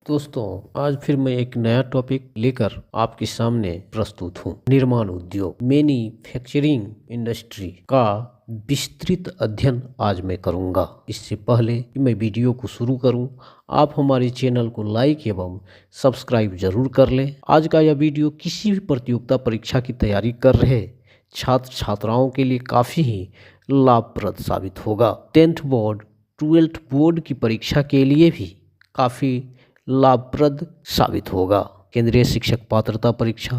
दोस्तों, आज फिर मैं एक नया टॉपिक लेकर आपके सामने प्रस्तुत हूँ। निर्माण उद्योग, मैन्युफैक्चरिंग इंडस्ट्री का विस्तृत अध्ययन आज मैं करूँगा। इससे पहले कि मैं वीडियो को शुरू करूँ, आप हमारे चैनल को लाइक एवं सब्सक्राइब जरूर कर लें। आज का यह वीडियो किसी भी प्रतियोगिता परीक्षा की तैयारी कर रहे छात्र छात्राओं के लिए काफ़ी ही लाभप्रद साबित होगा। 10th बोर्ड, 12th बोर्ड की परीक्षा के लिए भी काफ़ी लाभप्रद साबित होगा। केंद्रीय शिक्षक पात्रता परीक्षा,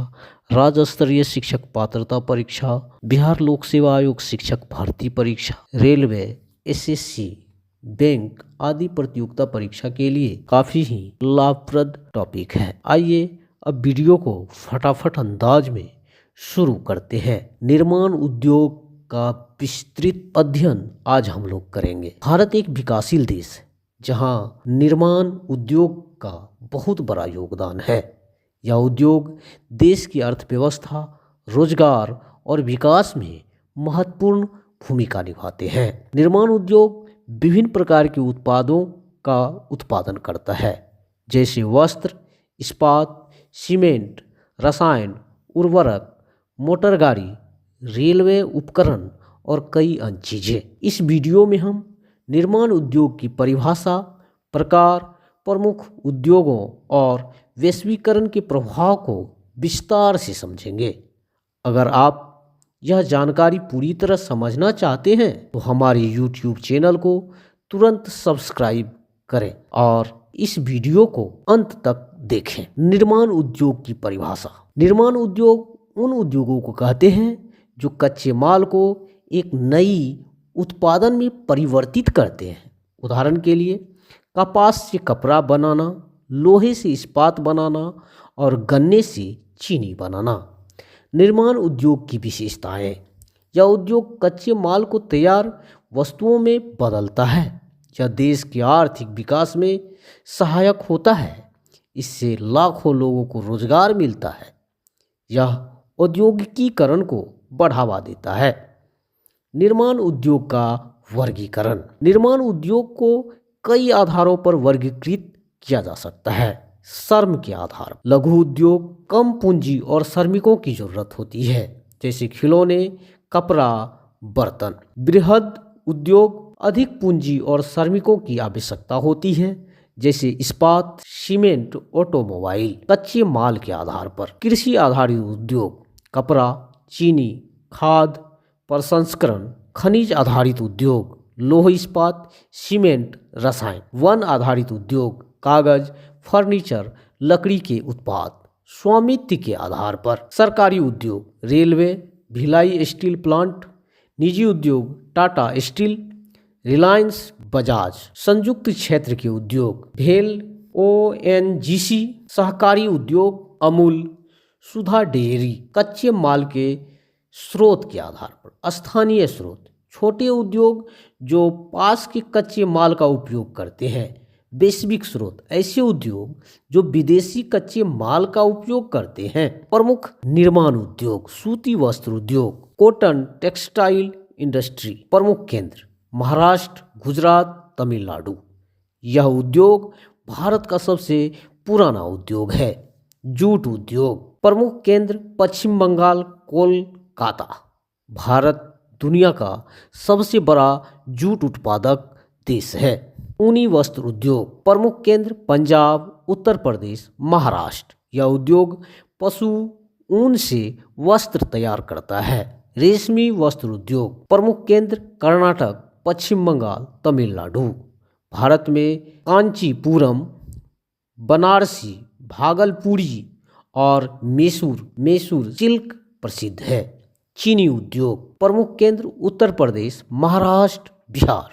राज्य स्तरीय शिक्षक पात्रता परीक्षा, बिहार लोक सेवा आयोग शिक्षक भर्ती परीक्षा, रेलवे, एसएससी, बैंक आदि प्रतियोगिता परीक्षा के लिए काफी ही लाभप्रद टॉपिक है। आइए अब वीडियो को फटाफट अंदाज में शुरू करते हैं। निर्माण उद्योग का विस्तृत अध्ययन आज हम लोग करेंगे। भारत एक विकासशील देश है जहां निर्माण उद्योग का बहुत बड़ा योगदान है। यह उद्योग देश की अर्थव्यवस्था, रोजगार और विकास में महत्वपूर्ण भूमिका निभाते हैं। निर्माण उद्योग विभिन्न प्रकार के उत्पादों का उत्पादन करता है, जैसे वस्त्र, इस्पात, सीमेंट, रसायन, उर्वरक, मोटर गाड़ी, रेलवे उपकरण और कई अन्य चीजें। इस वीडियो में हम निर्माण उद्योग की परिभाषा, प्रकार, प्रमुख उद्योगों और वैश्वीकरण के प्रभाव को विस्तार से समझेंगे। अगर आप यह जानकारी पूरी तरह समझना चाहते हैं तो हमारे YouTube चैनल को तुरंत सब्सक्राइब करें और इस वीडियो को अंत तक देखें। निर्माण उद्योग की परिभाषा। निर्माण उद्योग उन उद्योगों को कहते हैं जो कच्चे माल को एक नई उत्पादन में परिवर्तित करते हैं। उदाहरण के लिए कपास से कपड़ा बनाना, लोहे से इस्पात बनाना और गन्ने से चीनी बनाना। निर्माण उद्योग की विशेषताएं। यह उद्योग कच्चे माल को तैयार वस्तुओं में बदलता है। यह देश के आर्थिक विकास में सहायक होता है। इससे लाखों लोगों को रोजगार मिलता है। यह औद्योगिकीकरण को बढ़ावा देता है। निर्माण उद्योग का वर्गीकरण। निर्माण उद्योग को कई आधारों पर वर्गीकृत किया जा सकता है। श्रम के आधार। लघु उद्योग कम पूंजी और श्रमिकों की जरूरत होती है, जैसे खिलौने, कपड़ा, बर्तन। बृहद उद्योग अधिक पूंजी और श्रमिकों की आवश्यकता होती है, जैसे इस्पात, सीमेंट, ऑटोमोबाइल। कच्चे माल के आधार पर। कृषि आधारित उद्योग कपड़ा, चीनी, खाद प्रसंस्करण। खनिज आधारित उद्योग लोह इस्पात, सीमेंट, रसायन। वन आधारित उद्योग कागज, फर्नीचर, लकड़ी के उत्पाद। स्वामित्व के आधार पर। सरकारी उद्योग रेलवे, भिलाई स्टील प्लांट। निजी उद्योग टाटा स्टील, रिलायंस, बजाज। संयुक्त क्षेत्र के उद्योग भेल, ओएनजीसी। सहकारी उद्योग अमूल, सुधा डेयरी। कच्चे माल के स्रोत के आधार पर। स्थानीय स्रोत छोटे उद्योग जो पास के कच्चे माल का उपयोग करते हैं। वैश्विक स्रोत ऐसे उद्योग जो विदेशी कच्चे माल का उपयोग करते हैं। प्रमुख निर्माण उद्योग सूती वस्त्र उद्योग, कॉटन टेक्सटाइल इंडस्ट्री। प्रमुख केंद्र महाराष्ट्र, गुजरात, तमिलनाडु। यह उद्योग भारत का सबसे पुराना उद्योग है। जूट उद्योग। प्रमुख केंद्र पश्चिम बंगाल, कोलकाता। भारत दुनिया का सबसे बड़ा जूट उत्पादक देश है। ऊनी वस्त्र उद्योग। प्रमुख केंद्र पंजाब, उत्तर प्रदेश, महाराष्ट्र। यह उद्योग पशु ऊन से वस्त्र तैयार करता है। रेशमी वस्त्र उद्योग। प्रमुख केंद्र कर्नाटक, पश्चिम बंगाल, तमिलनाडु। भारत में कांचीपुरम, बनारसी, भागलपुरी और मैसूर सिल्क प्रसिद्ध है। चीनी उद्योग। प्रमुख केंद्र उत्तर प्रदेश, महाराष्ट्र, बिहार।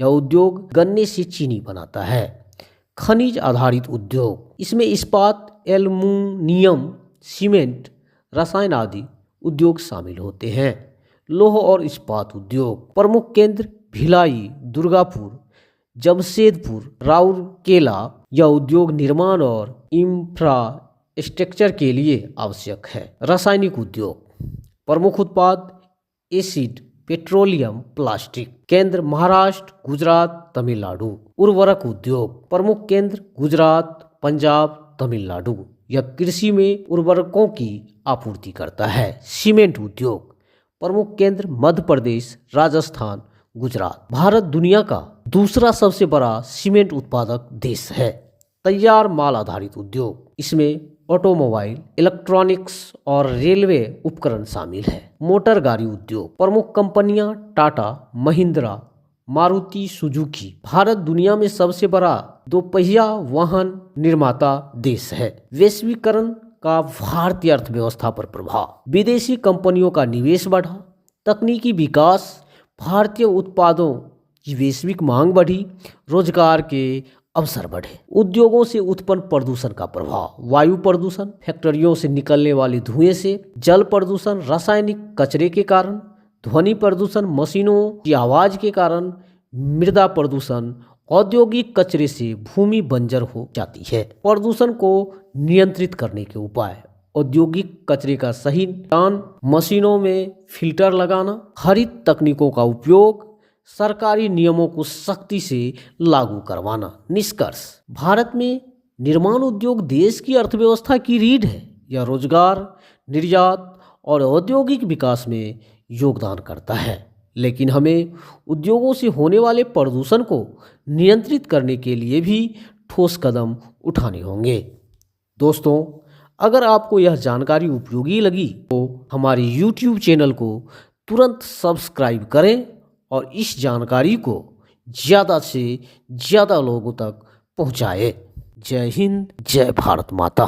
यह उद्योग गन्ने से चीनी बनाता है। खनिज आधारित उद्योग। इसमें इस्पात, एल्युमिनियम, सीमेंट, रसायन आदि उद्योग शामिल होते हैं। लौह और इस्पात उद्योग। प्रमुख केंद्र भिलाई, दुर्गापुर, जमशेदपुर, राउरकेला। यह उद्योग निर्माण और इंफ्रास्ट्रक्चर के लिए आवश्यक है। रासायनिक उद्योग। प्रमुख उत्पाद एसिड, पेट्रोलियम, प्लास्टिक। केंद्र महाराष्ट्र, गुजरात, तमिलनाडु। उर्वरक उद्योग। प्रमुख केंद्र गुजरात, पंजाब, तमिलनाडु। यह कृषि में उर्वरकों की आपूर्ति करता है। सीमेंट उद्योग प्रमुख केंद्र मध्य प्रदेश, राजस्थान, गुजरात। भारत दुनिया का दूसरा सबसे बड़ा सीमेंट उत्पादक देश है। तैयार माल आधारित उद्योग, इसमें ऑटोमोबाइल, इलेक्ट्रॉनिक्स और रेलवे उपकरण शामिल है। मोटर गाड़ी उद्योग प्रमुख कंपनियां टाटा, महिंद्रा, मारुति सुजुकी। भारत दुनिया में सबसे बड़ा दोपहिया वाहन निर्माता देश है। वैश्वीकरण का भारतीय अर्थव्यवस्था पर प्रभाव, विदेशी कंपनियों का निवेश बढ़ा, तकनीकी विकास, भारतीय उत्पादों की वैश्विक मांग बढ़ी, रोजगार के अवसर बढ़े। उद्योगों से उत्पन्न प्रदूषण का प्रभाव, वायु प्रदूषण, फैक्ट्रियों से निकलने वाले धुएं से, जल प्रदूषण, रासायनिक कचरे के कारण, ध्वनि प्रदूषण, मशीनों की आवाज के कारण, मृदा प्रदूषण, औद्योगिक कचरे से भूमि बंजर हो जाती है। प्रदूषण को नियंत्रित करने के उपाय, औद्योगिक कचरे का सही निपटान, मशीनों में फिल्टर लगाना, हरित तकनीकों का उपयोग, सरकारी नियमों को सख्ती से लागू करवाना। निष्कर्ष, भारत में निर्माण उद्योग देश की अर्थव्यवस्था की रीढ़ है। यह रोजगार, निर्यात और औद्योगिक विकास में योगदान करता है। लेकिन हमें उद्योगों से होने वाले प्रदूषण को नियंत्रित करने के लिए भी ठोस कदम उठाने होंगे। दोस्तों, अगर आपको यह जानकारी उपयोगी लगी तो हमारे YouTube चैनल को तुरंत सब्सक्राइब करें और इस जानकारी को ज़्यादा से ज़्यादा लोगों तक पहुँचाएं। जय हिंद, जय भारत माता।